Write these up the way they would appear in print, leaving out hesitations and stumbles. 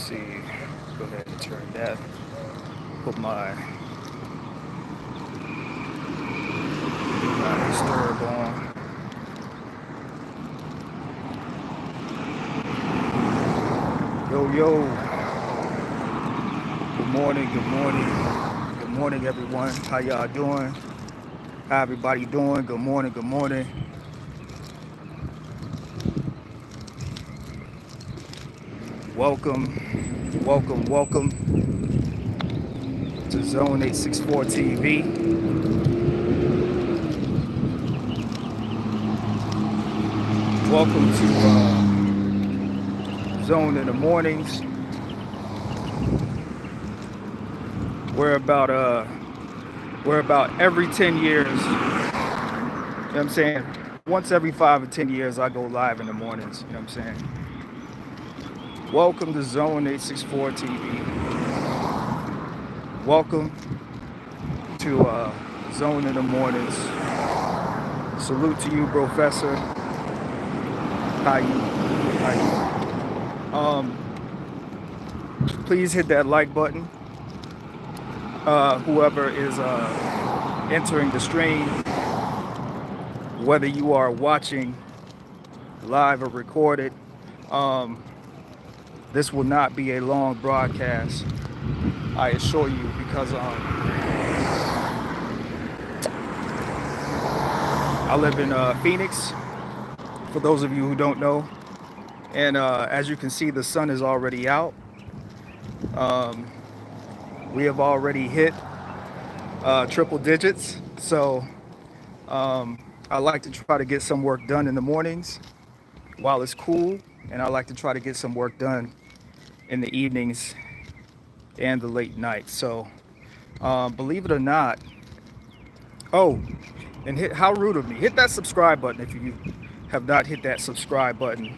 see. Go ahead and turn that. Put my do not disturb on. Yo, yo. Good morning. Good morning. Good morning, everyone. How y'all doing? How everybody doing? Good morning. Good morning. Welcome. Welcome. Welcome to Zone 864 TV. Welcome to Zone in the Mornings. We're about every 10 years. You know what I'm saying? Once every 5 or 10 years, I go live in the mornings. You know what I'm saying? Welcome to Zone 864 TV. Welcome to Zone in the Mornings. Salute to you, Professor. How you? Please hit that like button. Whoever is entering the stream, whether you are watching live or recorded, um, this will not be a long broadcast. I assure you, because I live in Phoenix. For those of you who don't know, and as you can see, the sun is already out. Um, we have already hit triple digits, so I like to try to get some work done in the mornings while it's cool, and I like to try to get some work done in the evenings and the late night. So believe it or not, oh, and how rude of me, hit that subscribe button if you have not hit that subscribe button,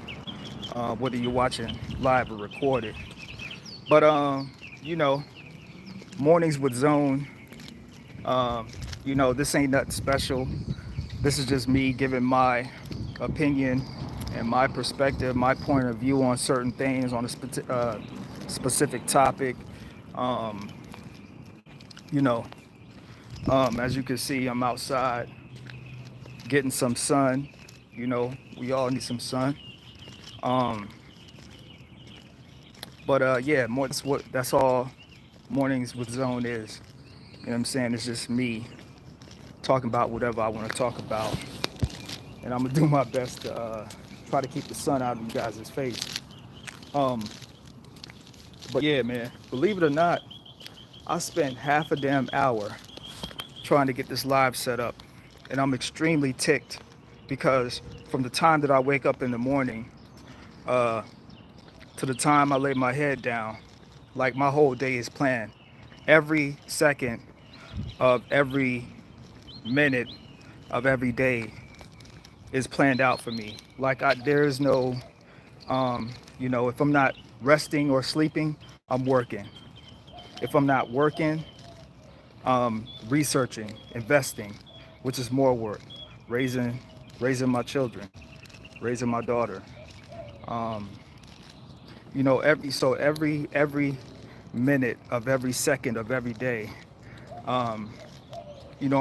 whether you're watching live or recorded. But you know, mornings with Zone, um, this ain't nothing special. This is just me giving my opinion and my perspective, my point of view on certain things, on a specific topic. Um, you know, as you can see, I'm outside getting some sun. We all need some sun. Um, but yeah, more that's all mornings with Zone is. You know what I'm saying? It's just me talking about whatever I want to talk about, and I'm gonna do my best to try to keep the sun out of you guys' face. Um, but yeah, man, believe it or not, I spent half a damn hour trying to get this live set up, and I'm extremely ticked because from the time that I wake up in the morning uh, to the time I lay my head down, like my whole day is planned. Every second of every minute of every day is planned out for me. Like there is no, if I'm not resting or sleeping, I'm working. If I'm not working, researching, investing, which is more work, raising, raising my children, raising my daughter. Um, every minute of every second of every day, um,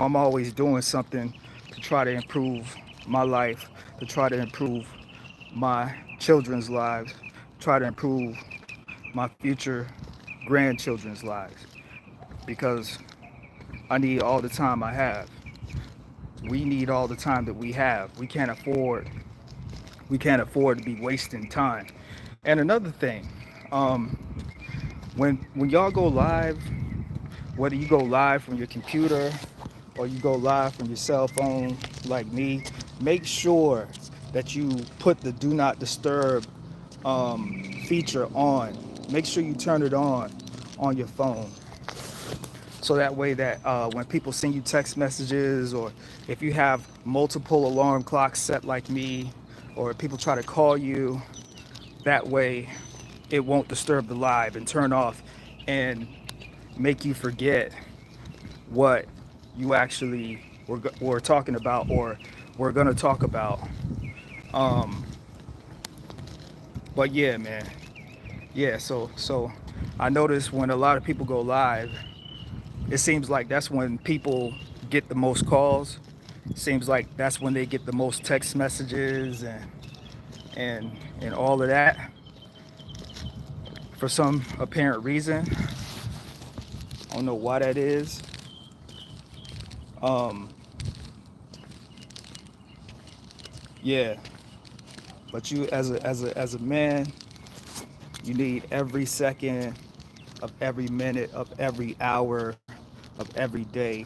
I'm always doing something to try to improve my life, to try to improve my children's lives, try to improve my future grandchildren's lives, because I need all the time I have. We need all the time that we have. We can't afford to be wasting time. And another thing, um, when y'all go live, whether you go live from your computer or you go live from your cell phone like me, make sure that you put the do not disturb feature on. Make sure you turn it on your phone, so that way that when people send you text messages, or if you have multiple alarm clocks set like me, or people try to call you, that way it won't disturb the live and turn off and make you forget what you actually were talking about, or we're gonna talk about. um but yeah, man, Yeah, so I notice when a lot of people go live, it seems like that's when people get the most calls. Seems like that's when they get the most text messages and all of that for some apparent reason. I don't know why that is. Um, yeah, but you as a man, you need every second of every minute of every hour of every day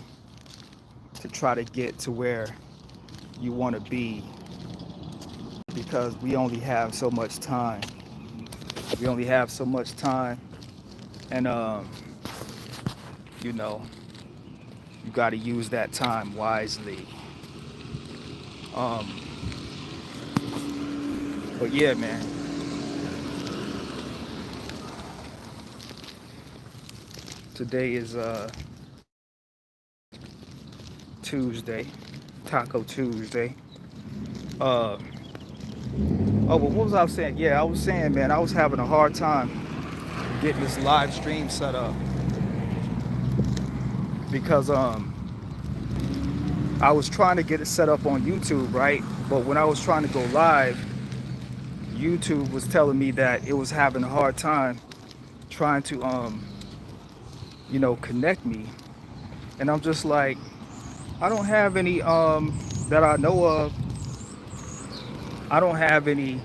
to try to get to where you want to be because we only have so much time. We only have so much time, and you know, you got to use that time wisely. Um, but yeah, man, today is Tuesday, Taco Tuesday. Uh, oh, but what was I saying? Yeah, I was saying, man, I was having a hard time getting this live stream set up because I was trying to get it set up on YouTube, right? But when I was trying to go live, YouTube was telling me that it was having a hard time trying to connect me. And I'm just like, I don't have any that I know of. I don't have any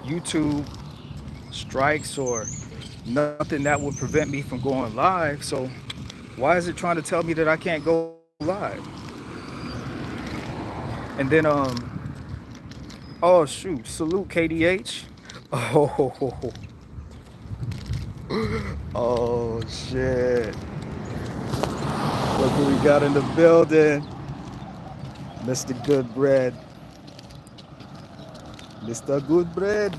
YouTube strikes or nothing that would prevent me from going live. So why is it trying to tell me that I can't go live? And then oh shoot, salute KDH. Oh, oh shit. Look who we got in the building. Mr. Good Bread. Mr. Good Bread.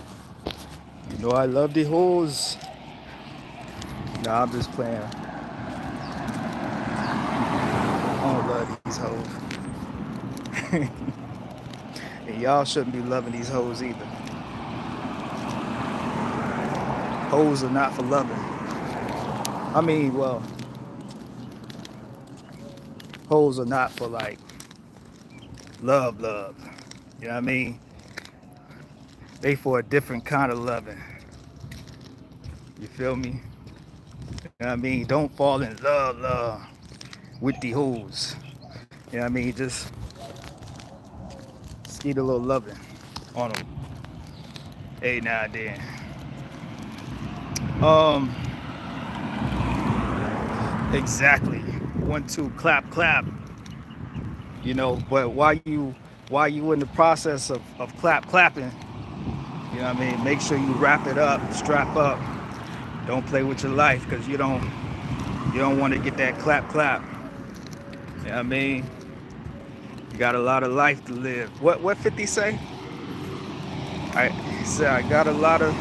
You know I love the hoes. Nah, I'm just playing. I don't love these hoes. And y'all shouldn't be loving these hoes either. Hoes are not for loving. I mean, well, hoes are not for like love. You know what I mean? They for a different kind of loving. You feel me? You know what I mean? Don't fall in love with the hoes. You know what I mean? Just need a little loving on them. Hey, now then. Exactly. 1, 2, clap, clap. You know, but while you in the process of clapping, you know what I mean? Make sure you wrap it up, strap up. Don't play with your life because you don't want to get that clap clap. You know what I mean? You got a lot of life to live. What 50 say? I said I got a lot of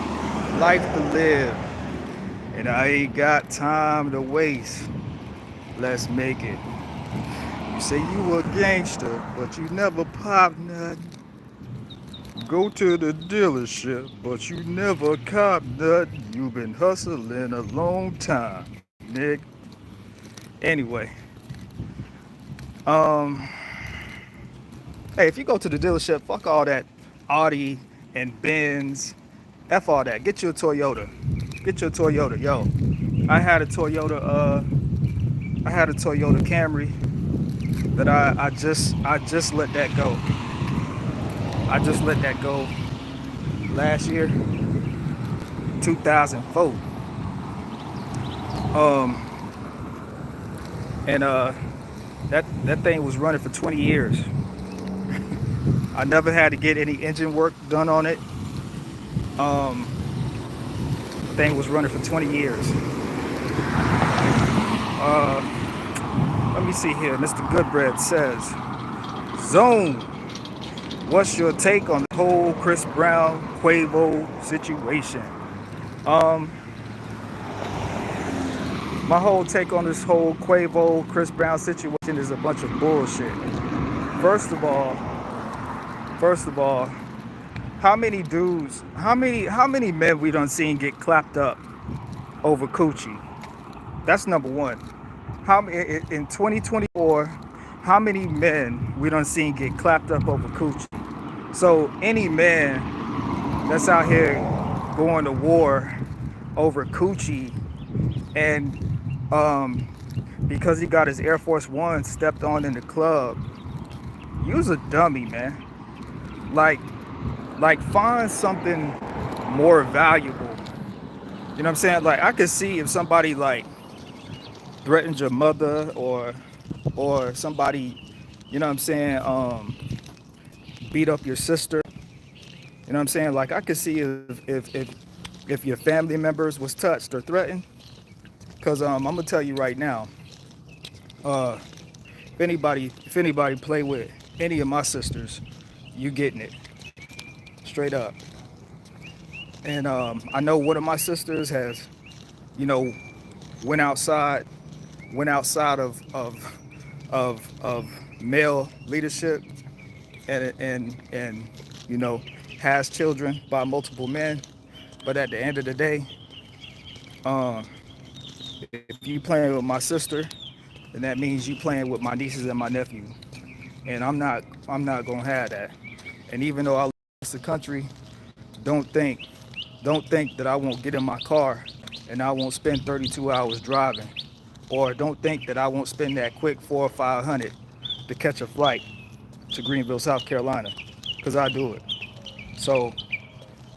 life to live. And I ain't got time to waste. Let's make it. You say you a gangster, but you never pop nothing. Go to the dealership, but you never cop nothing. You been hustling a long time, Nick. Anyway, um, hey, if you go to the dealership, fuck all that Audi and Benz, F all that. Get you a Toyota. Get you a Toyota, yo. I had a Toyota Camry that I just let that go. I just let that go last year, 2004. And that thing was running for 20 years. I never had to get any engine work done on it. The thing was running for 20 years. Let me see here. Mr. Goodbread says, Zone, what's your take on the whole Chris Brown Quavo situation? My whole take on this whole Quavo Chris Brown situation is a bunch of bullshit. First of all, How many dudes? How many men we done seen get clapped up over coochie? That's number one. How in 2024? How many men we done seen get clapped up over coochie? So any man that's out here going to war over coochie and um, because he got his Air Force One stepped on in the club, you's a dummy, man. Like, like find something more valuable. You know what I'm saying? Like I could see if somebody like threatened your mother or somebody, you know what I'm saying, beat up your sister. You know what I'm saying? Like I could see if your family members was touched or threatened. Cause I'm gonna tell you right now, uh, if anybody play with any of my sisters, you getting it straight up. And I know one of my sisters has, you know, went outside, went outside of male leadership and you know has children by multiple men. But at the end of the day, um, if you playing with my sister, then that means you playing with my nieces and my nephew. And I'm not gonna have that. And even though I live across the country, don't think don't think that I won't get in my car and I won't spend 32 hours driving, or don't think that I won't spend that quick 4 or 500 to catch a flight to Greenville, South Carolina, because I do it. So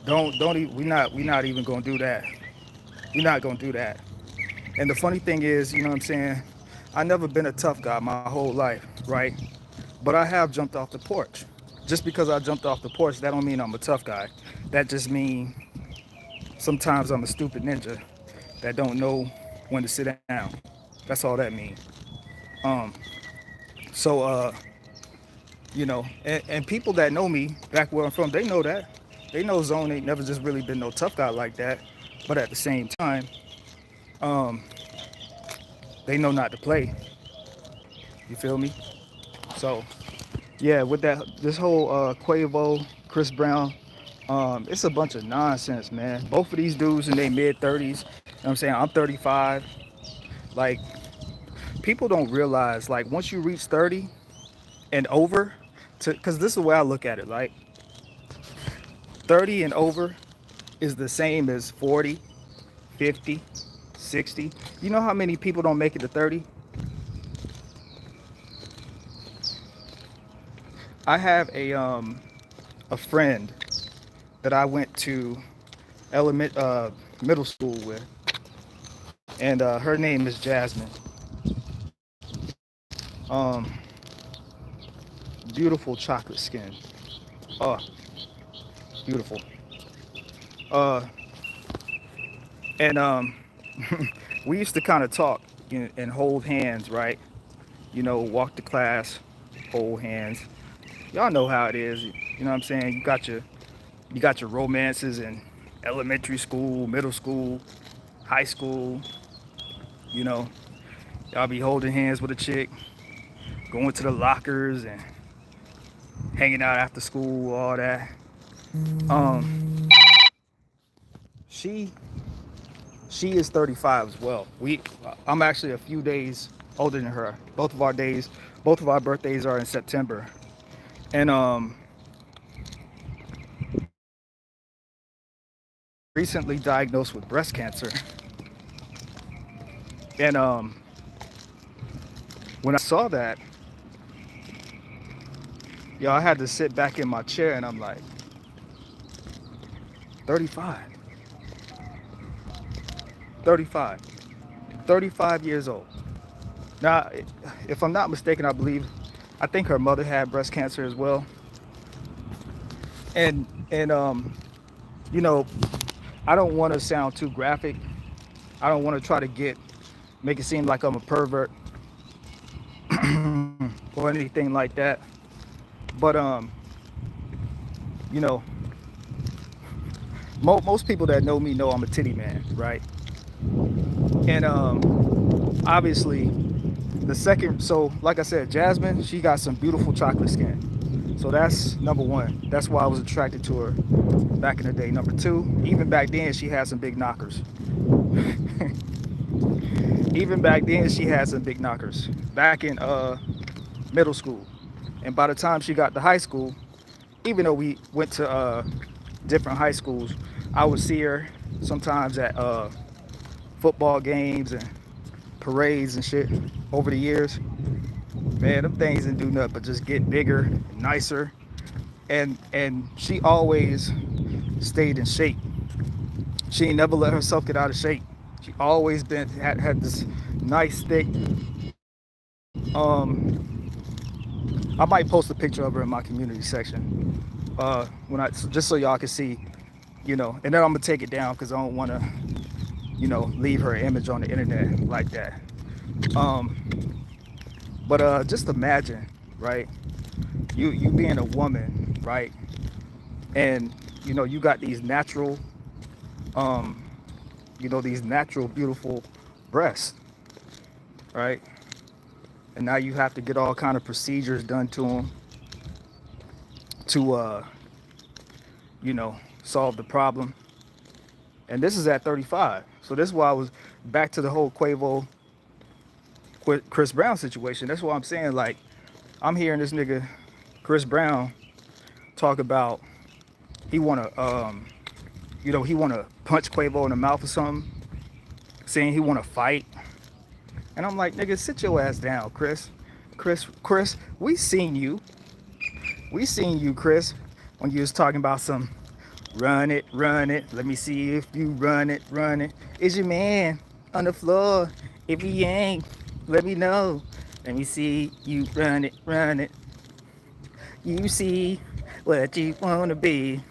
don't even, we not even gonna do that. We're not gonna do that. And the funny thing is, you know what I'm saying? I never been a tough guy my whole life, right? But I have jumped off the porch. Just because I jumped off the porch, that don't mean I'm a tough guy. That just mean sometimes I'm a stupid ninja that don't know when to sit down. That's all that means. Um, so you know, and people that know me back where I'm from, they know that. They know Zone ain't never just really been no tough guy like that. But at the same time, um, they know not to play. You feel me? So yeah, with that, this whole Quavo, Chris Brown, it's a bunch of nonsense, man. Both of these dudes in their mid 30s. You know what I'm saying? I'm 35. Like, people don't realize, like, once you reach 30 and over, because this is the way I look at it, like, 30 and over is the same as 40, 50, 60. You know how many people don't make it to 30? I have a friend that I went to middle school with, and her name is Jasmine. Um, Beautiful chocolate skin. Oh, beautiful. Uh, and we used to kind of talk and hold hands, right? You know, walk to class, hold hands. Y'all know how it is. You know what I'm saying? You got your romances in elementary school, middle school, high school. You know, y'all be holding hands with a chick, going to the lockers and hanging out after school, all that. Um, she she is 35 as well. I'm actually a few days older than her. Both of our birthdays are in September. And recently diagnosed with breast cancer. And when I saw that, yo, I had to sit back in my chair and I'm like, 35, 35, 35 years old. Now, if I'm not mistaken, I think her mother had breast cancer as well. And you know, I don't want to sound too graphic. I don't want to try to make it seem like I'm a pervert or anything like that. But you know, most people that know me know I'm a titty man, right? And obviously, the second, so like I said, Jasmine, she got some beautiful chocolate skin. So that's number one. That's why I was attracted to her. back in the day. Number two, even back then she had some big knockers. Even back then she had some big knockers. Back in middle school. And by the time she got to high school, even though we went to different high schools, I would see her sometimes at football games and parades and shit over the years. Man, them things didn't do nothing but just get bigger and nicer. And she always stayed in shape. She ain't never let herself get out of shape. She always had this nice thick. I might post a picture of her in my community section when I just so y'all can see, you know. And then I'm gonna take it down because I don't want to, you know, leave her image on the internet like that. But just imagine, right? You being a woman, right? And you know you got these natural, you know, these natural beautiful breasts, right? And now you have to get all kind of procedures done to them to you know, solve the problem. And this is at 35. So this is why I was back to the whole Quavo Chris Brown situation. That's why I'm saying, like, I'm hearing this nigga Chris Brown talk about he wanna you know, he wanna punch Quavo in the mouth or something, saying he wanna fight. And I'm like, nigga, sit your ass down, Chris. Chris, we seen you, Chris, when you was talking about some run it, let me see if you run it. Is your man on the floor? If he ain't, let me know. Let me see you run it. You see what you wanna be.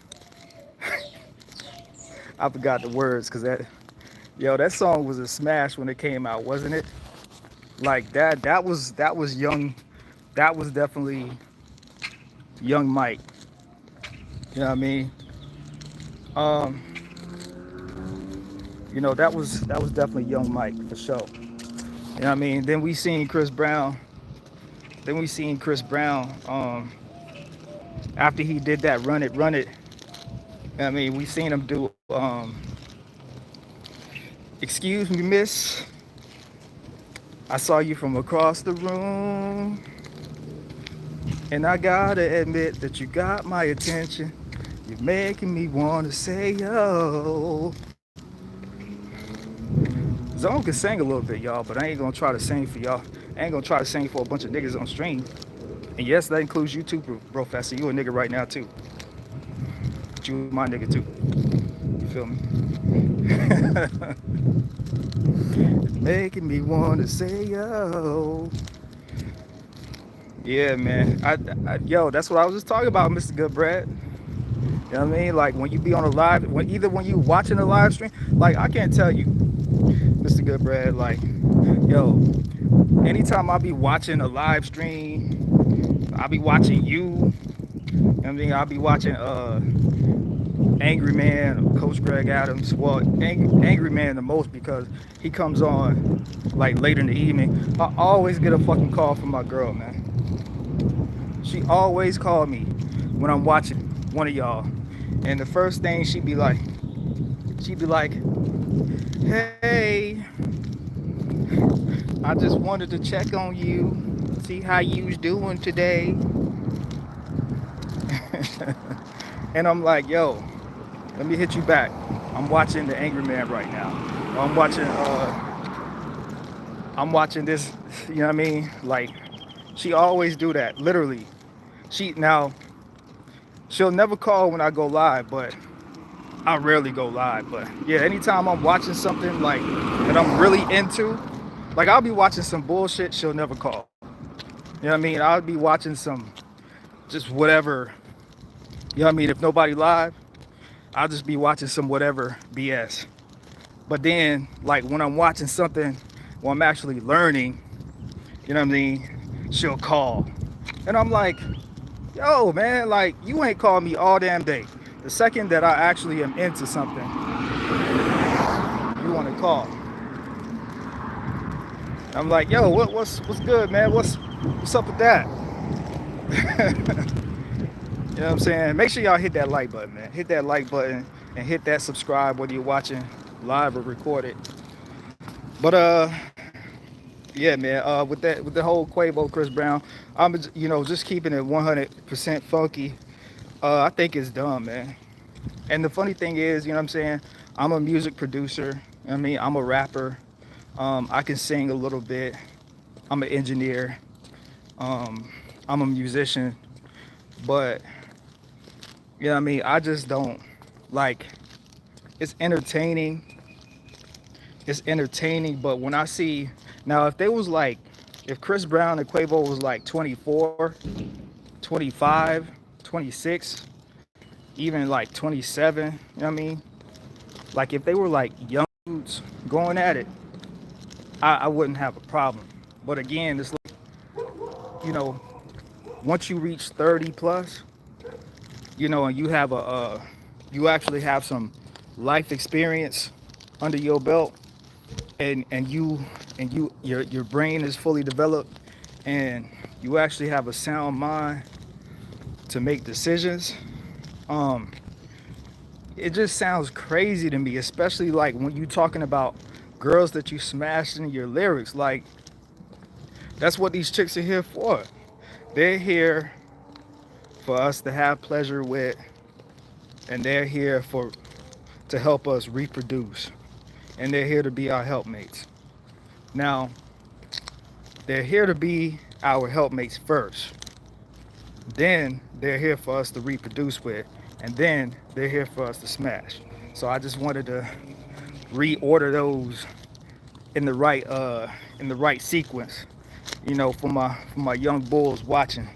I forgot the words because that song was a smash when it came out, wasn't it? Like that was young. That was definitely young Mike. You know what I mean? You know, that was definitely young Mike for sure. You know what I mean? Then we seen Chris Brown. After he did that run it. I mean, we seen him do excuse me, miss. I saw you from across the room. And I gotta admit that you got my attention. You're making me wanna say yo. Zone can sing a little bit, y'all, but I ain't gonna try to sing for y'all. I ain't gonna try to sing for a bunch of niggas on stream. And yes, that includes you too, Professor. You a nigga right now too. But you my nigga too. You feel me? Making me wanna say yo. Yeah, man. Yo, that's what I was just talking about, Mr. Good Brad. You know what I mean? Like when you be on a live, when you watching a live stream, like I can't tell you, Mr. Good Brad, like, yo, anytime I be watching a live stream, I be watching you. You know what I mean? I'll be watching Angry Man, Coach Greg Adams. Well, Angry Man the most because he comes on like later in the evening. I always get a fucking call from my girl, man. She always call me when I'm watching one of y'all, and the first thing she'd be like, hey, I just wanted to check on you, see how you was doing today. And I'm like, yo, let me hit you back. I'm watching The Angry Man right now. I'm watching this, you know what I mean? Like, she always do that, literally. She'll never call when I go live, but I rarely go live. But yeah, anytime I'm watching something like that I'm really into, like I'll be watching some bullshit, she'll never call. You know what I mean? I'll be watching some, just whatever. You know what I mean? If nobody live, I'll just be watching some whatever BS. But then, like when I'm watching something where I'm actually learning, you know what I mean? She'll call. And I'm like, yo, man, like you ain't called me all damn day. The second that I actually am into something, you want to call. I'm like, yo, what's good, man? What's up with that? You know what I'm saying? Make sure y'all hit that like button, man. Hit that like button and hit that subscribe whether you're watching live or recorded. But yeah, man. With the whole Quavo Chris Brown, I'm just keeping it 100% funky. I think it's dumb, man. And the funny thing is, you know what I'm saying? I'm a music producer. You know what I mean? I'm a rapper. I can sing a little bit. I'm an engineer. I'm a musician. But you know what I mean? I just don't like. It's entertaining. It's entertaining. But when I see now, if Chris Brown and Quavo was like 24, 25, 26, even like 27, you know what I mean? Like if they were like young dudes going at it, I wouldn't have a problem. But again, it's like, you know, once you reach 30 plus, and you have you actually have some life experience under your belt, and your brain is fully developed, and you actually have a sound mind to make decisions. It just sounds crazy to me, especially like when you talking about girls that you smashed in your lyrics. Like, that's what these chicks are here for. They're here for us to have pleasure with, and they're here to help us reproduce, and they're here to be our helpmates. Now, they're here to be our helpmates first. Then they're here for us to reproduce with, and then they're here for us to smash. So I just wanted to reorder those in the right sequence, for my young bulls watching,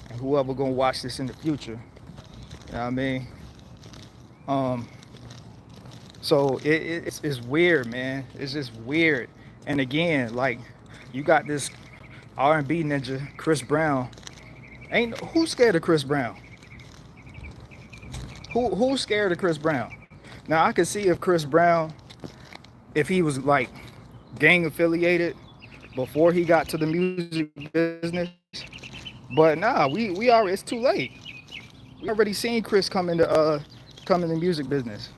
and whoever gonna watch this in the future. You know what I mean? So it's weird, man. It's just weird. And again, like, you got this R&B ninja, Chris Brown. Who's scared of Chris Brown? Who's scared of Chris Brown? Now I could see if Chris Brown, if he was like gang affiliated before he got to the music business, but nah, we already, it's too late. We already seen Chris come in the music business.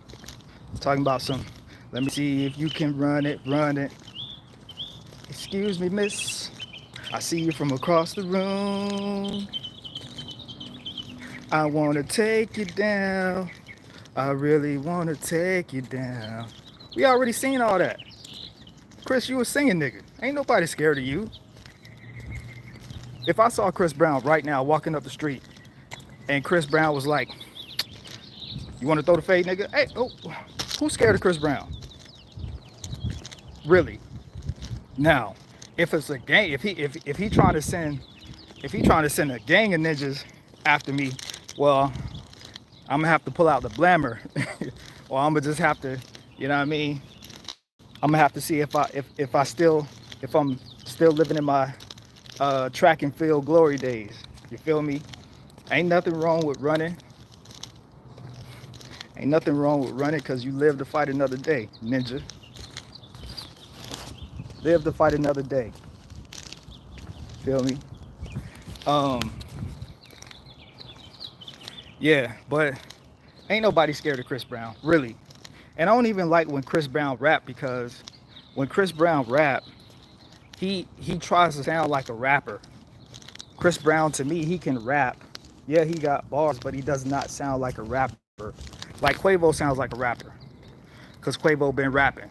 Talking about some, let me see if you can run it. Excuse me, miss. I see you from across the room. I wanna take you down. I really wanna take you down. We already seen all that. Chris, you a singing nigga. Ain't nobody scared of you. If I saw Chris Brown right now walking up the street, and Chris Brown was like, "You wanna throw the fade, nigga?" Hey, oh, who's scared of Chris Brown? Really? Now, if it's a gang, if he trying to send a gang of ninjas after me, well, I'm gonna have to pull out the blammer, or I'm gonna just have to, you know what I mean? I'm gonna have to see if I'm still living in my track and field glory days. You feel me? Ain't nothing wrong with running. Ain't nothing wrong with running, because you live to fight another day, ninja. Live to fight another day. Feel me? Yeah, but ain't nobody scared of Chris Brown, really. And I don't even like when Chris Brown rap, because when Chris Brown rap, he tries to sound like a rapper. Chris Brown, to me, he can rap. Yeah, he got bars, but he does not sound like a rapper. Like Quavo sounds like a rapper, because Quavo been rapping.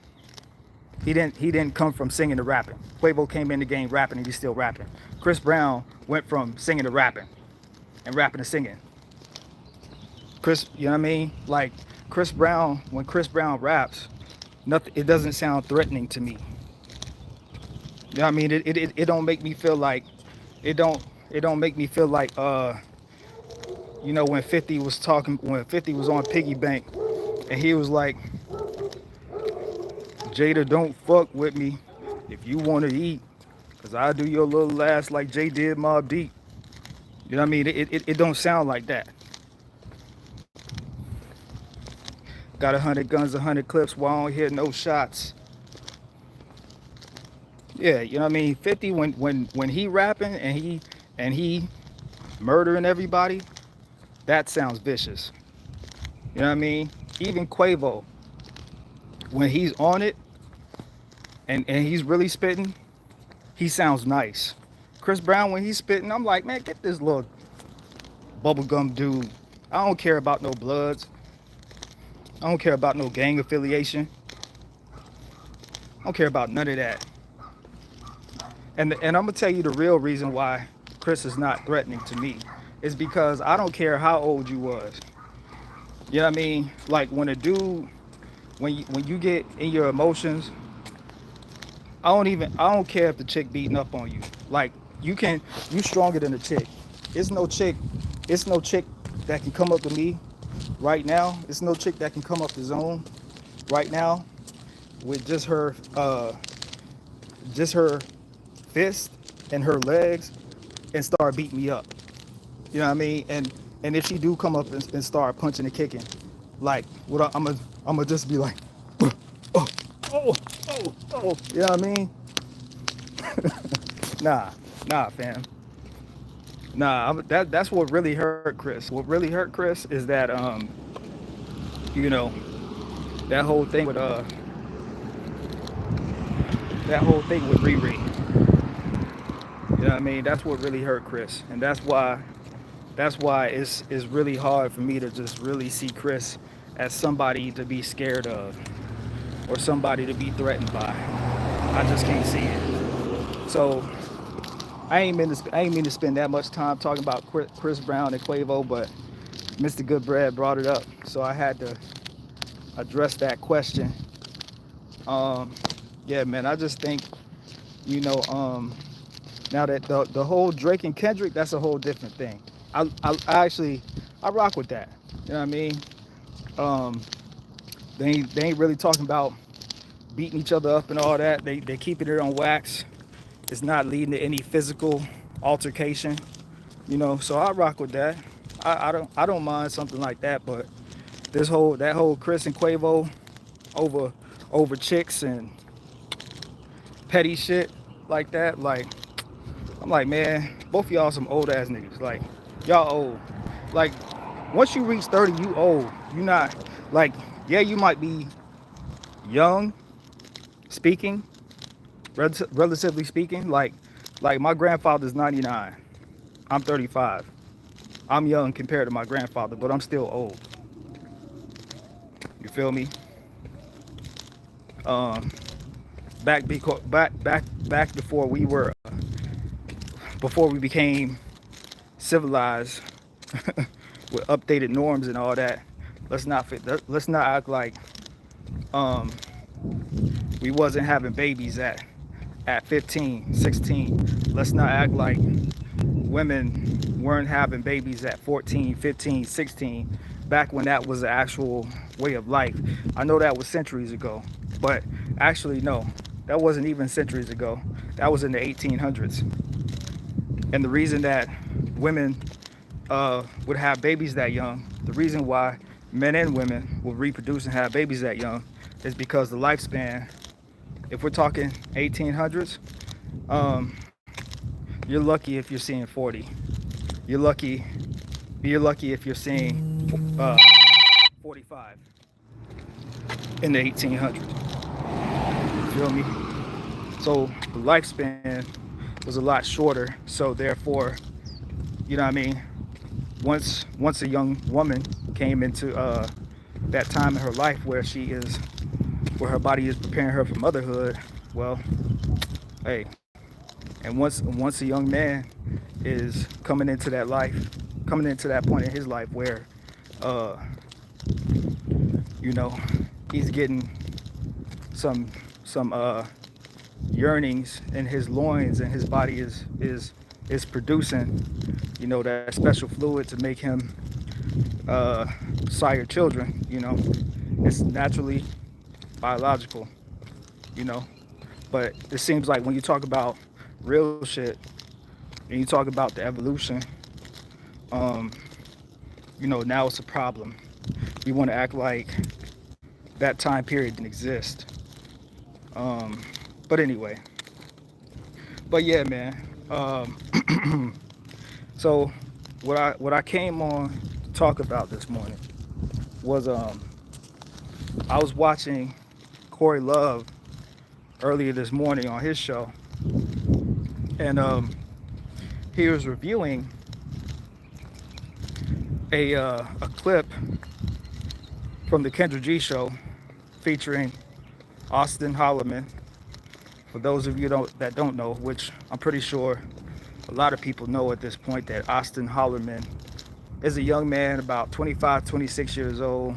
He didn't come from singing to rapping. Quavo came in the game rapping, and he's still rapping. Chris Brown went from singing to rapping, and rapping to singing. Chris, you know what I mean? Like Chris Brown, when Chris Brown raps, it doesn't sound threatening to me. You know what I mean? It don't make me feel like, it don't make me feel like when 50 was on Piggy Bank, and he was like, "Jada, don't fuck with me if you want to eat, because I do your little ass like Jay did Mobb Deep." You know what I mean? It don't sound like that. Got 100 guns, 100 clips, while I don't hear no shots. Yeah, you know what I mean? 50, when he rapping and he murdering everybody, that sounds vicious. You know what I mean? Even Quavo, when he's on it and he's really spitting, he sounds nice. Chris Brown, when he's spitting, I'm like, man, get this little bubblegum dude. I don't care about no bloods. I don't care about no gang affiliation. I don't care about none of that. And I'm gonna tell you the real reason why Chris is not threatening to me is because I don't care how old you was. You know what I mean? Like when a dude, when you get in your emotions, I don't care if the chick beating up on you. Like you stronger than a chick. It's no chick, it's no chick that can come up to me right now. It's no chick that can come up the zone right now with just her fist and her legs and start beating me up. You know what I mean? And if she do come up and start punching and kicking, like what I'm gonna just be like, oh, oh, oh, oh. You know what I mean? Nah, fam. That's what really hurt Chris. What really hurt Chris is that you know, that whole thing with Riri. You know what I mean? That's what really hurt Chris, and that's why it's really hard for me to just really see Chris as somebody to be scared of or somebody to be threatened by. I just can't see it. So I ain't mean to spend that much time talking about Chris Brown and Quavo, but Mr. Goodbread brought it up, so I had to address that question. Um, yeah, man, I just think, you know, now that the whole Drake and Kendrick, that's a whole different thing. I actually I rock with that. You know what I mean? Um, they ain't really talking about beating each other up and all that. They keeping it on wax. It's not leading to any physical altercation. You know, so I rock with that. I don't mind something like that, but that whole Chris and Quavo over chicks and petty shit like that, like I'm like, man, both of y'all some old ass niggas. Like, y'all old. Like, once you reach 30, you old. You not like, yeah, you might be young speaking, relatively speaking. Like my grandfather's 99. I'm 35. I'm young compared to my grandfather, but I'm still old. You feel me? Um, back before we became civilized with updated norms and all that. Let's not act like um, we wasn't having babies at 15, 16. Let's not act like women weren't having babies at 14, 15, 16, back when that was the actual way of life. I know that was centuries ago, but actually no, that wasn't even centuries ago. That was in the 1800s. And the reason that women would have babies that young, the reason why men and women will reproduce and have babies that young is because the lifespan, if we're talking 1800s, um, you're lucky if you're seeing 40. You're lucky. You're lucky if you're seeing 45 in the 1800s. You feel me? So the lifespan was a lot shorter. So therefore, you know what I mean? Once a young woman came into that time in her life where her body is preparing her for motherhood, well, hey, and once a young man is coming into that point in his life where, uh, you know, he's getting some yearnings in his loins and his body is producing, you know, that special fluid to make him sire children. You know, it's naturally biological, you know, but it seems like when you talk about real shit and you talk about the evolution, um, you know, now it's a problem. You want to act like that time period didn't exist. Um, but anyway, but yeah, man. So what I came on talk about this morning was I was watching Corey Love earlier this morning on his show, and he was reviewing a clip from the Kendra G show featuring Austin Holloman. For those of you that don't know, which I'm pretty sure a lot of people know at this point, that Austin Holloman is a young man about 25, 26 years old,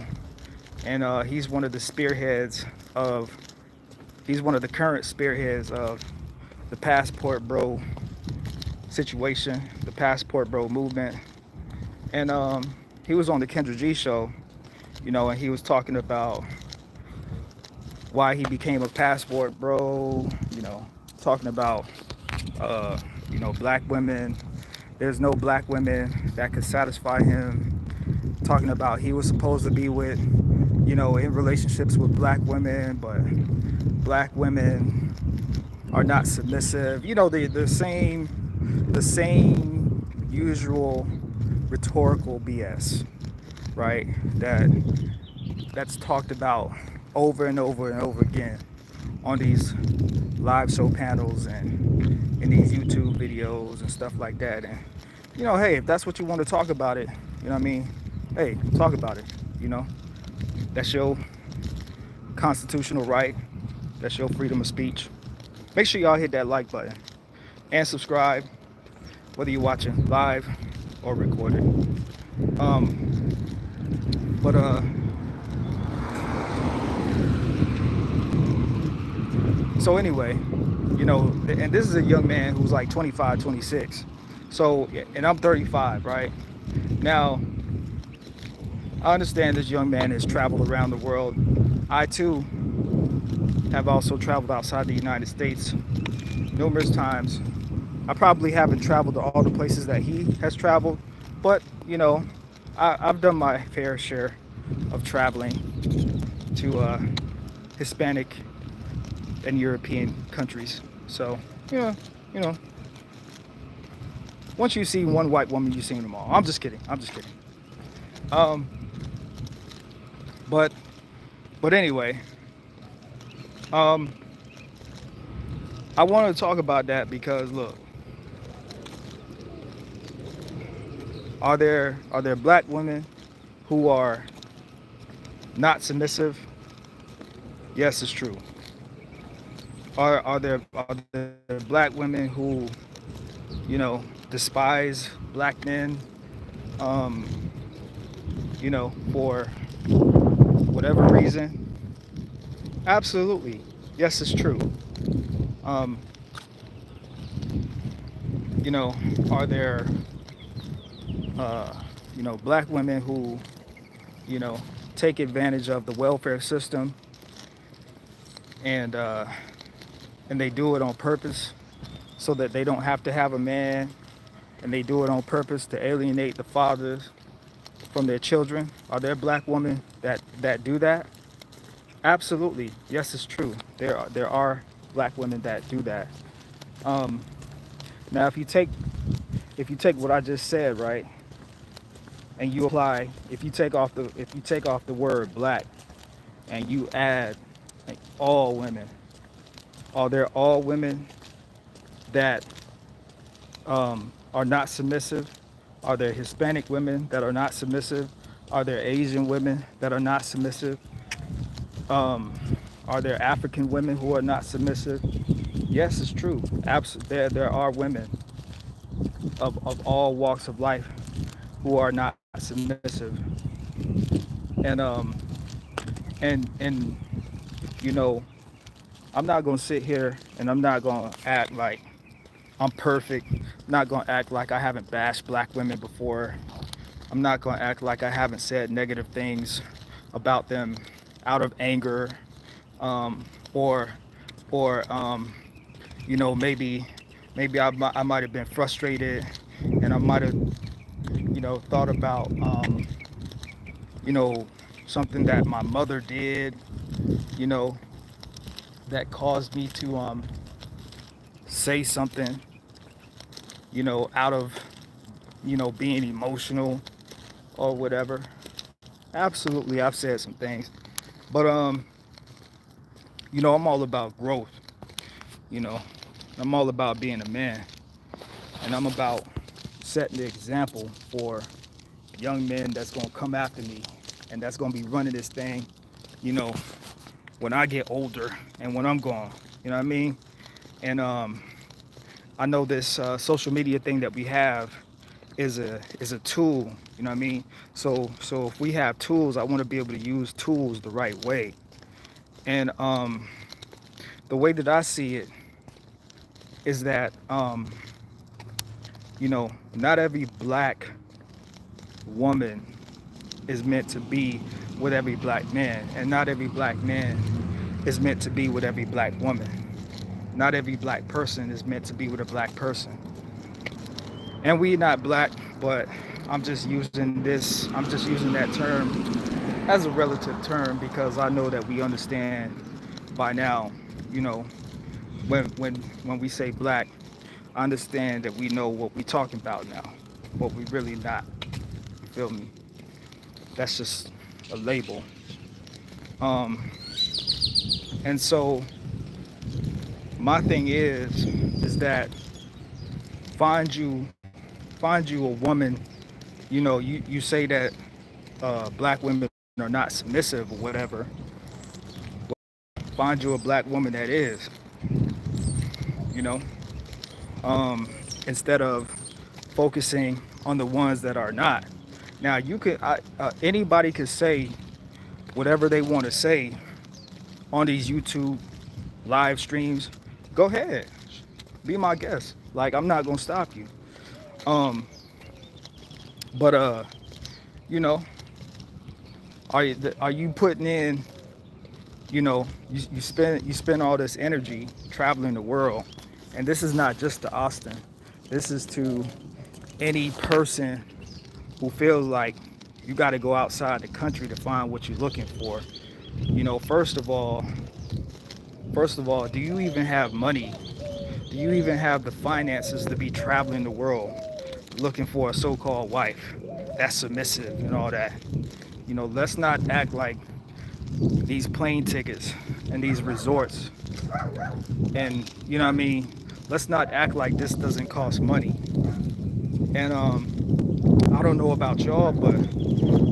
and he's one of the current spearheads of the Passport Bro situation, the Passport Bro movement. And he was on the Kendra G show, and he was talking about why he became a Passport Bro, talking about, black women. There's no black women that could satisfy him. Talking about he was supposed to be with, in relationships with black women, but black women are not submissive. The same usual rhetorical BS, right? That's talked about over and over and over again on these live show panels and in these YouTube videos and stuff like that. And hey, if that's what you want to talk about it, hey, talk about it. That's your constitutional right. That's your freedom of speech. Make sure y'all hit that like button and subscribe, whether you're watching live or recorded. So anyway, and this is a young man who's like 25, 26. So, and I'm 35, right? Now, I understand this young man has traveled around the world. I too have also traveled outside the United States numerous times. I probably haven't traveled to all the places that he has traveled, but I've done my fair share of traveling to Hispanic and European countries. So, once you see one white woman, you've seen them all. I'm just kidding. But anyway, I wanted to talk about that because look, are there black women who are not submissive? Yes, it's true. Are there black women who despise black men, for whatever reason? Absolutely. Yes, it's true. Are there black women who take advantage of the welfare system, and they do it on purpose so that they don't have to have a man, and they do it on purpose to alienate the fathers from their children? Are there black women that do that? Absolutely. Yes, it's true. There are black women that do that. Now, if you take what I just said, right, and you apply, if you take off the word black and you add like all women, are there all women that are not submissive? Are there Hispanic women that are not submissive? Are there Asian women that are not submissive? Are there African women who are not submissive? Yes, it's true. Absolutely, there are women of all walks of life who are not submissive. And I'm not gonna sit here and I'm not gonna act like I'm perfect. I'm not gonna act like I haven't bashed black women before. I'm not gonna act like I haven't said negative things about them out of anger, or maybe I might have been frustrated, and I might have thought about something that my mother did, that caused me to say something, out of being emotional, or whatever. Absolutely, I've said some things, but you know, I'm all about growth. You know, I'm all about being a man, and I'm about setting the example for young men that's gonna come after me, and that's gonna be running this thing. You know, when I get older and when I'm gone. You know what I mean? And I know this social media thing that we have is a tool. You know what I mean? So if we have tools, I want to be able to use tools the right way. And the way that I see it is that you know, not every black woman is meant to be with every black man, and not every black man is meant to be with every black woman. Not every black person is meant to be with a black person. And we not black, but I'm just using that term as a relative term because I know that we understand by now, you know, when we say black, I understand that we know what we're talking about now, but we really not. You feel me? That's just a label. Um, and so my thing is that find you find you a woman. You know, you say that black women are not submissive or whatever. Find you a black woman that is, you know, instead of focusing on the ones that are not. Now you could anybody could say whatever they want to say on these YouTube live streams. Go ahead, be my guest. Like, I'm not gonna stop you. Um, but you know, are you putting in? You know, you spend all this energy traveling the world, and this is not just to Austin. This is to any person who feels like you got to go outside the country to find what you're looking for. You know, first of all, do you even have money? Do you even have the finances to be traveling the world looking for a so-called wife that's submissive and all that? You know, let's not act like these plane tickets and these resorts, and you know what I mean, let's not act like this doesn't cost money. And I don't know about y'all, but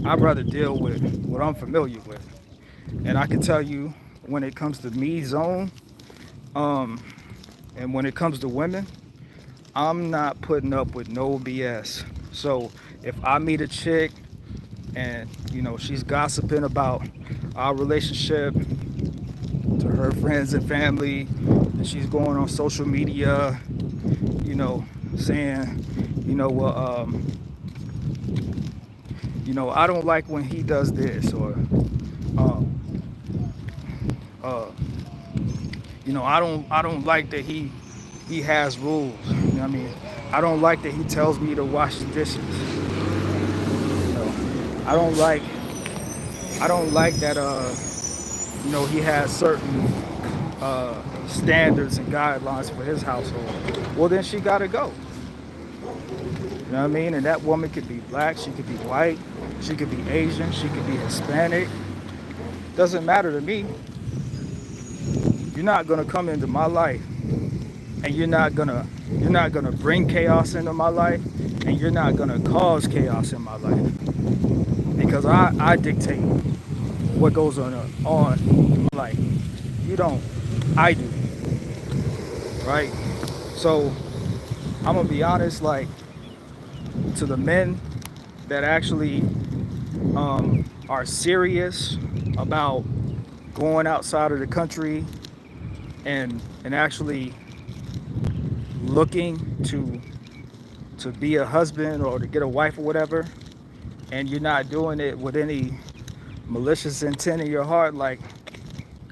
I'd rather deal with what I'm familiar with. And I can tell you, when it comes to me, Zone, um and when it comes to women, I'm not putting up with no BS. So if I meet a chick and you know she's gossiping about our relationship to her friends and family, and she's going on social media, you know, saying, you know, well, you know, I don't like when he does this, or, um, uh, you know, I don't like that he has rules. You know what I mean? I don't like that he tells me to wash the dishes. You know, I don't like I don't like that you know, he has certain standards and guidelines for his household. Well, then she gotta go. You know what I mean? And that woman could be black, she could be white, she could be Asian, she could be Hispanic. Doesn't matter to me. You're not gonna come into my life, and you're not gonna bring chaos into my life, and you're not gonna cause chaos in my life, because I dictate what goes on in my life. You don't, I do, right? So I'm gonna be honest, like, to the men that actually are serious about going outside of the country and actually looking to be a husband or to get a wife or whatever, and you're not doing it with any malicious intent in your heart, like,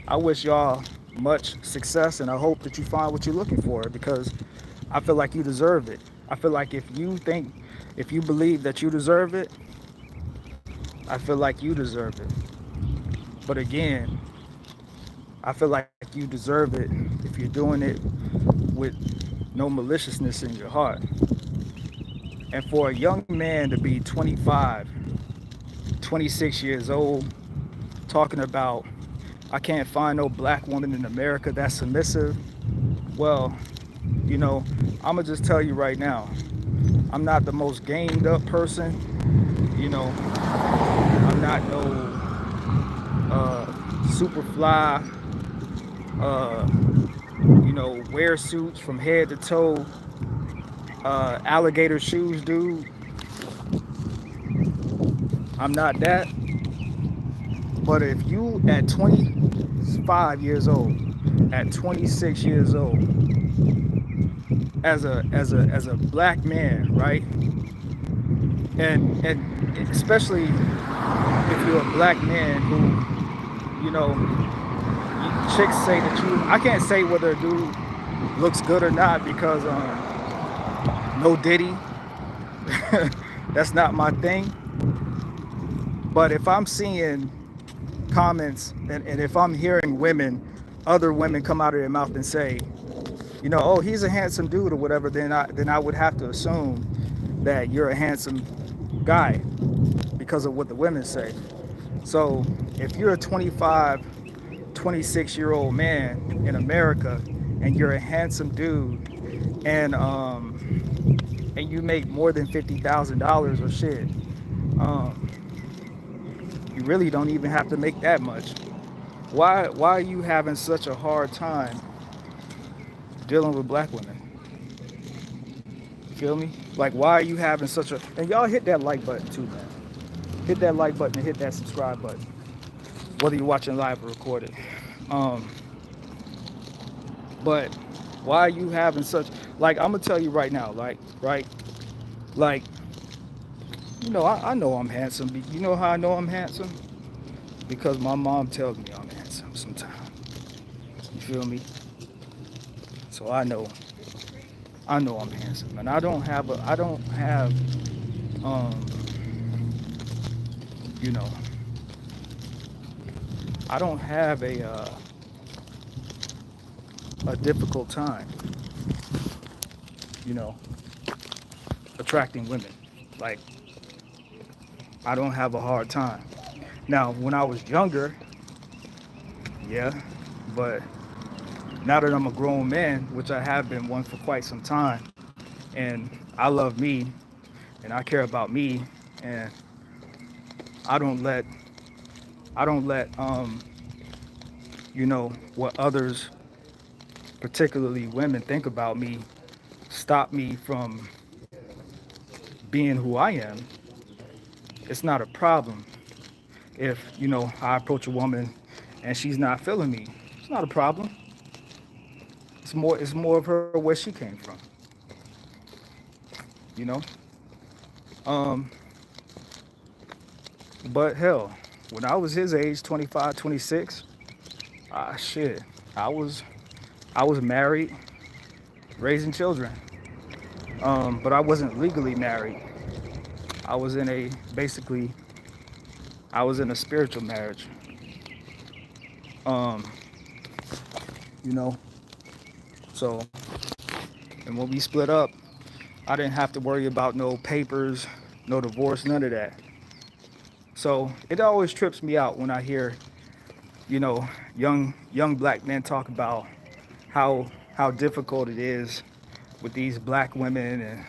I wish y'all much success, and I hope that you find what you're looking for, because I feel like you deserve it. I feel like if you believe that you deserve it, I feel like you deserve it. But again, I feel like you deserve it if you're doing it with no maliciousness in your heart. And for a young man to be 25 26 years old, talking about I can't find no black woman in America that's submissive. Well, you know, I'm gonna just tell you right now, I'm not the most gamed up person. You know, I'm not no super fly, uh, wear suits from head to toe, alligator shoes, dude. I'm not that. But if you at 25 years old, at 26 years old, as a black man, right? And especially if you're a black man who, chicks say that I can't say whether a dude looks good or not because no Diddy, that's not my thing. But if I'm seeing comments and if I'm hearing other women come out of their mouth and say, oh, he's a handsome dude or whatever, then I would have to assume that you're a handsome guy because of what the women say. So if you're a 25, 26-year-old man in America and you're a handsome dude and you make more than $50,000 or shit, you really don't even have to make that much. Why are you having such a hard time dealing with black women? You feel me? Like, why are you having such a... And y'all hit that like button too, man. Hit that like button and hit that subscribe button, whether you're watching live or recorded. But why are you having such... Like, I'm gonna tell you right now, like, I know I'm handsome. You know how I know I'm handsome? Because my mom tells me I'm handsome sometimes. You feel me? So I know I'm handsome, and I don't have a difficult time, attracting women. Like, I don't have a hard time. Now, when I was younger, yeah, but now that I'm a grown man, which I have been one for quite some time, and I love me, and I care about me, and I don't let what others, particularly women, think about me stop me from being who I am. It's not a problem if I approach a woman and she's not feeling me. It's not a problem. It's more of her where she came from. you know um but hell, when I was his age, 25, 26, shit, I was married, raising children, but I wasn't legally married. I was in a spiritual marriage. um so, and when we split up, I didn't have to worry about no papers, no divorce, none of that. So it always trips me out when I hear, young black men talk about how difficult it is with these black women, and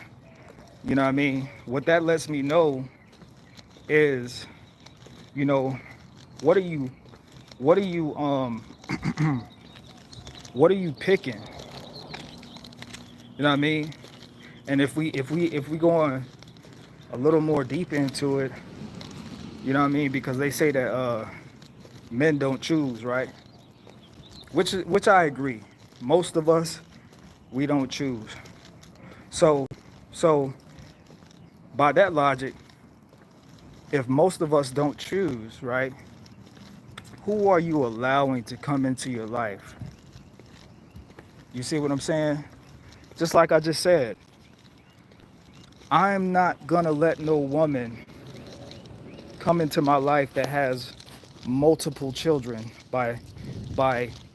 what I mean. What that lets me know is, what are you what are you what are you picking? You know what I mean? And if we go on a little more deep into it, you know what I mean, because they say that men don't choose, right? Which I agree. Most of us, we don't choose. So by that logic, if most of us don't choose, right, who are you allowing to come into your life? You see what I'm saying? Just like I just said, I'm not gonna let no woman come into my life that has multiple children by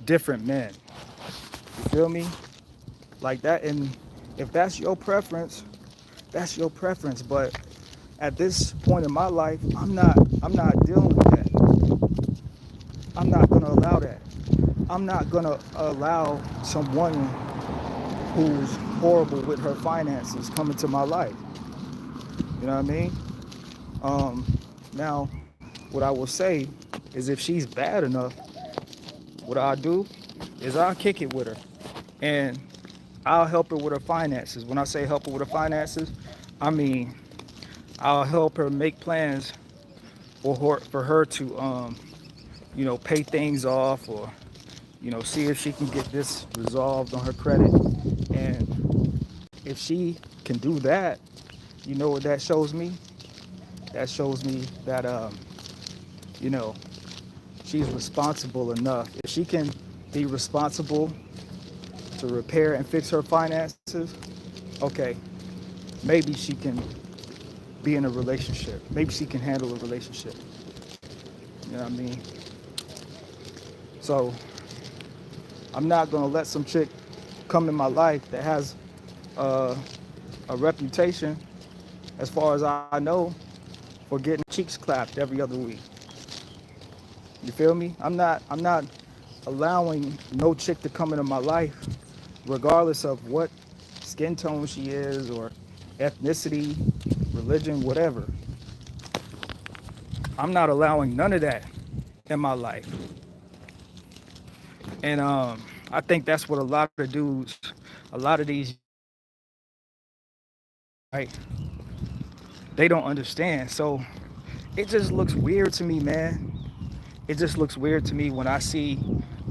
different men. You feel me? Like that. And if that's your preference, that's your preference. But at this point in my life, I'm not dealing with that. I'm not gonna allow that. I'm not gonna allow someone who's horrible with her finances come into my life. You know what I mean? Now, what I will say is if she's bad enough, what I'll do is I'll kick it with her and I'll help her with her finances. When I say help her with her finances, I mean I'll help her make plans for her to pay things off, or see if she can get this resolved on her credit. And if she can do that, you know what that shows me? That shows me that you know she's responsible enough. If she can be responsible to repair and fix her finances, okay, maybe she can be in a relationship. Maybe she can handle a relationship. You know what I mean? So I'm not gonna let some chick come in my life that has uh, a reputation, as far as I know, for getting cheeks clapped every other week. You feel me? I'm not allowing no chick to come into my life, regardless of what skin tone she is or ethnicity, religion, whatever. I'm not allowing none of that in my life. And I think that's what a lot of dudes, a lot of these, right, they don't understand. So it just looks weird to me, man. It just looks weird to me when I see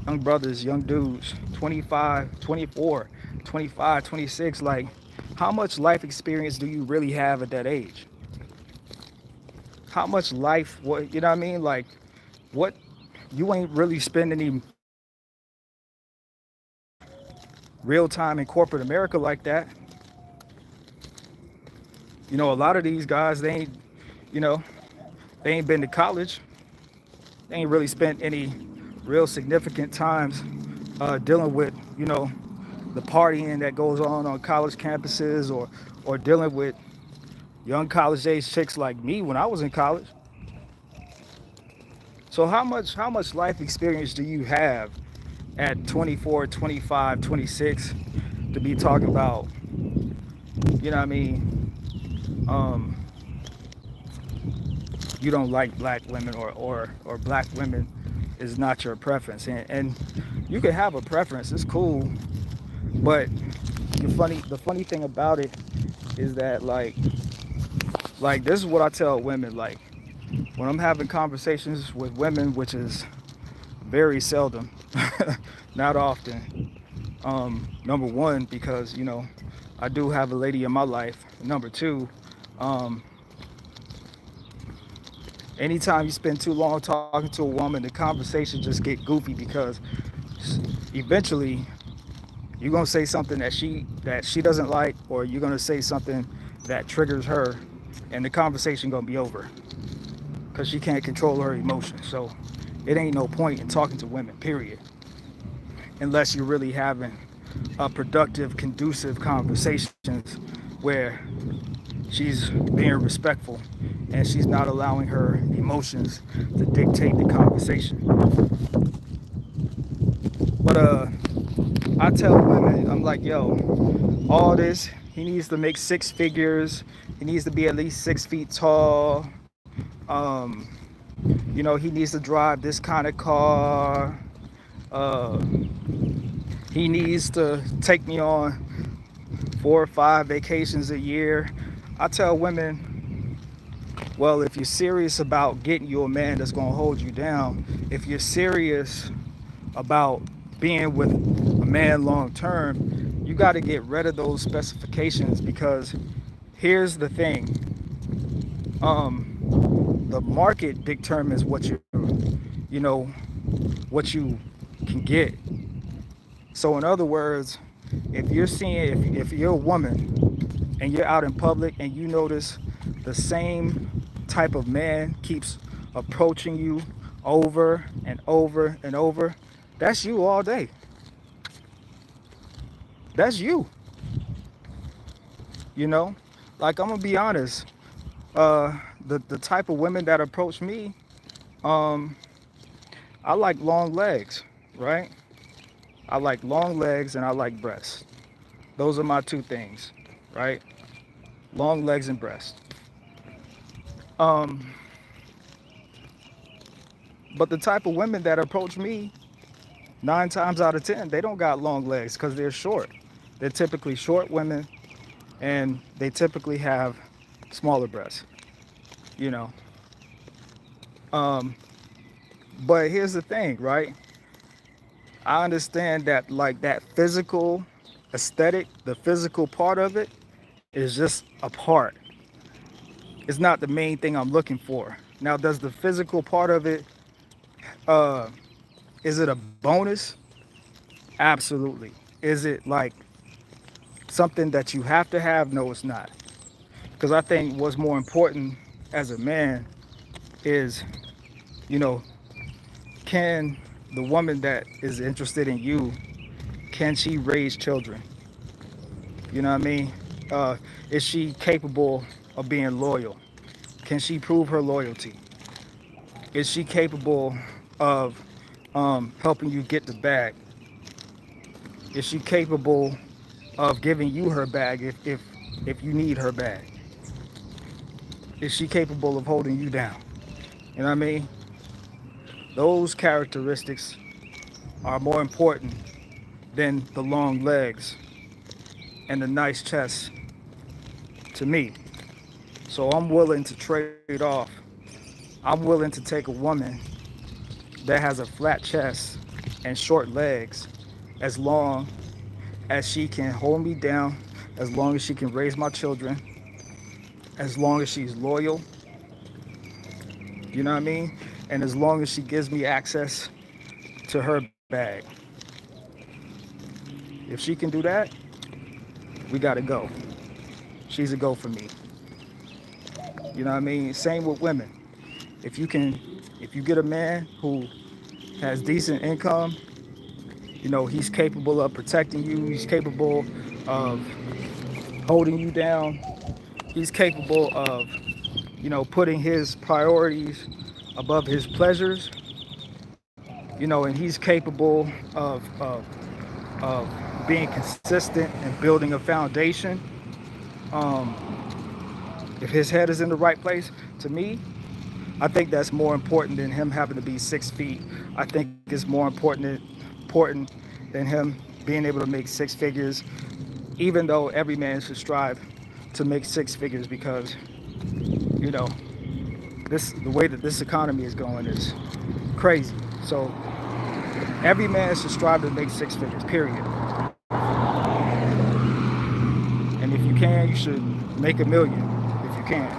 young brothers, young dudes, 25, 24, 25, 26. Like, how much life experience do you really have at that age? How much life, what, you know what I mean? Like, what, you ain't really spending any real time in corporate America like that. A lot of these guys, you know, they ain't been to college. They ain't really spent any real significant times dealing with, the partying that goes on college campuses, or dealing with young college age chicks like me when I was in college. So how much life experience do you have at 24, 25, 26 to be talking about, you know what I mean? Um, you don't like black women, or black women is not your preference. And you can have a preference, it's cool, but the funny thing about it is that like this is what I tell women. Like, when I'm having conversations with women, which is very seldom, not often. Number one, because I do have a lady in my life. Number two, um, anytime you spend too long talking to a woman, the conversation just get goofy, because eventually you're gonna say something that she doesn't like, or you're gonna say something that triggers her, and the conversation gonna be over, because she can't control her emotions. So it ain't no point in talking to women, period, unless you're really having a productive, conducive conversations where she's being respectful and she's not allowing her emotions to dictate the conversation. But I tell women, I'm like, yo, all this, he needs to make six figures, he needs to be at least 6 feet tall, um, he needs to drive this kind of car, uh, he needs to take me on 4 or 5 vacations a year. I tell women, well, if you're serious about getting you a man that's gonna hold you down, if you're serious about being with a man long term, you got to get rid of those specifications, because here's the thing: the market determines you know, what you can get. So in other words, if you're a woman and you're out in public and you notice the same type of man keeps approaching you over and over and over, that's you all day. That's you. you know like, I'm gonna be honest, The type of women that approach me, um, I like long legs, right? I like long legs and I like breasts. Those are my two things, right? Long legs and breasts. Um, but the type of women that approach me, 9 times out of 10, they don't got long legs because they're short. They're typically short women, and they typically have smaller breasts. You know. Um, but here's the thing, right? I understand that like that physical aesthetic, the physical part of it is just a part. It's not the main thing I'm looking for. Now, does the physical part of it, uh, is it a bonus? Absolutely. Is it like something that you have to have? No, it's not. Because I think what's more important as a man is, you know, can the woman that is interested in you, can she raise children? You know what I mean? Is she capable of being loyal? Can she prove her loyalty? Is she capable of helping you get the bag? Is she capable of giving you her bag if you need her bag? Is she capable of holding you down? You know what I mean? Those characteristics are more important than the long legs and the nice chest to me. So I'm willing to trade off. I'm willing to take a woman that has a flat chest and short legs as long as she can hold me down, as long as she can raise my children, as long as she's loyal, you know what I mean? And as long as she gives me access to her bag. If she can do that, we gotta go. She's a go for me. You know what I mean? Same with women. If you can, if you get a man who has decent income, you know, he's capable of protecting you, he's capable of holding you down, he's capable of, you know, putting his priorities above his pleasures, you know, and he's capable of being consistent and building a foundation. Um, if his head is in the right place, to me, I think that's more important than him having to be 6 feet. I think it's more important than him being able to make six figures, even though every man should strive to make six figures because, you know, the way that this economy is going is crazy. So every man should strive to make six figures, period. And if you can, you should make 1 million if you can.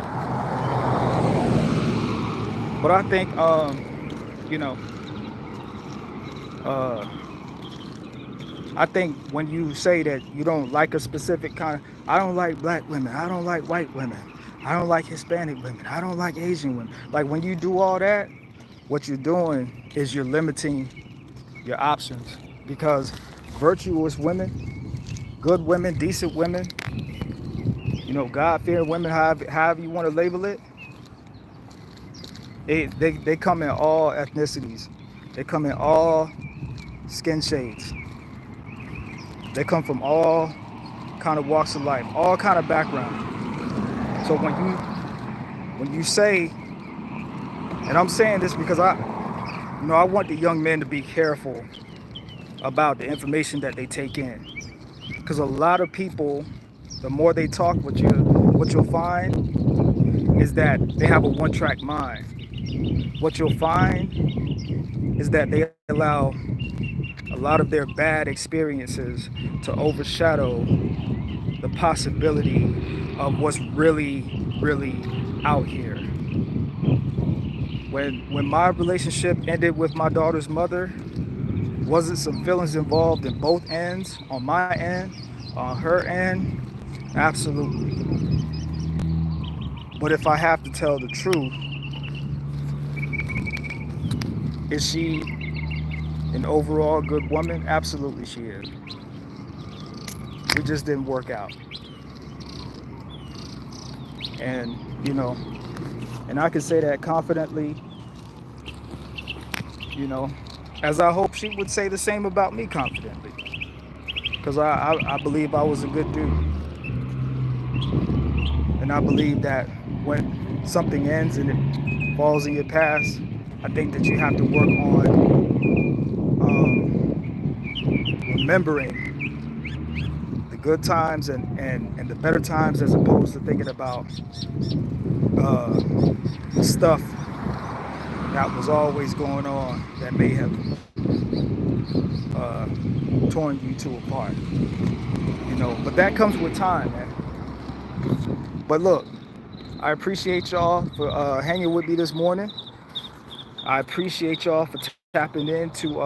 But I think, you know, uh, I think when you say that you don't like a specific kind of, I don't like black women, I don't like white women, I don't like Hispanic women, I don't like Asian women. Like when you do all that, what you're doing is you're limiting your options because virtuous women, good women, decent women, you know, God-fearing women, however you want to label it, they come in all ethnicities. They come in all skin shades. They come from all kind of walks of life, all kind of background. So when you say, and I'm saying this because I want the young men to be careful about the information that they take in, because a lot of people, the more they talk, what you'll find is that they have a one-track mind. What you'll find is that they allow a lot of their bad experiences to overshadow the possibility of what's really out here. When my relationship ended with my daughter's mother, was it some feelings involved in both ends, on my end, on her end? Absolutely. But if I have to tell the truth, is she an overall good woman? Absolutely she is. We just didn't work out. And, you know, and I can say that confidently, you know, as I hope she would say the same about me confidently. Because I believe I was a good dude. And I believe that when something ends and it falls in your past, I think that you have to work on remembering the good times and the better times, as opposed to thinking about uh, stuff that was always going on that may have uh, torn you two apart. You know, but that comes with time, man. But look, I appreciate y'all for hanging with me this morning. I appreciate y'all for tapping into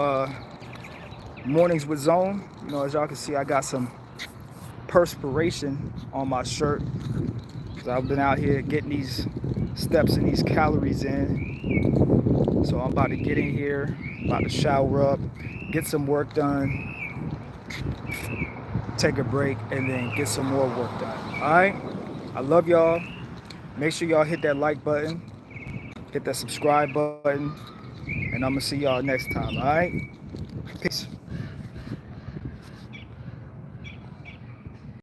Mornings with Zone. You know, as y'all can see, I got some perspiration on my shirt because I've been out here getting these steps and these calories in. So I'm about to get in here, about to shower up, get some work done, take a break, and then get some more work done. All right? I love y'all. Make sure y'all hit that like button, hit that subscribe button, and I'm going to see y'all next time. All right?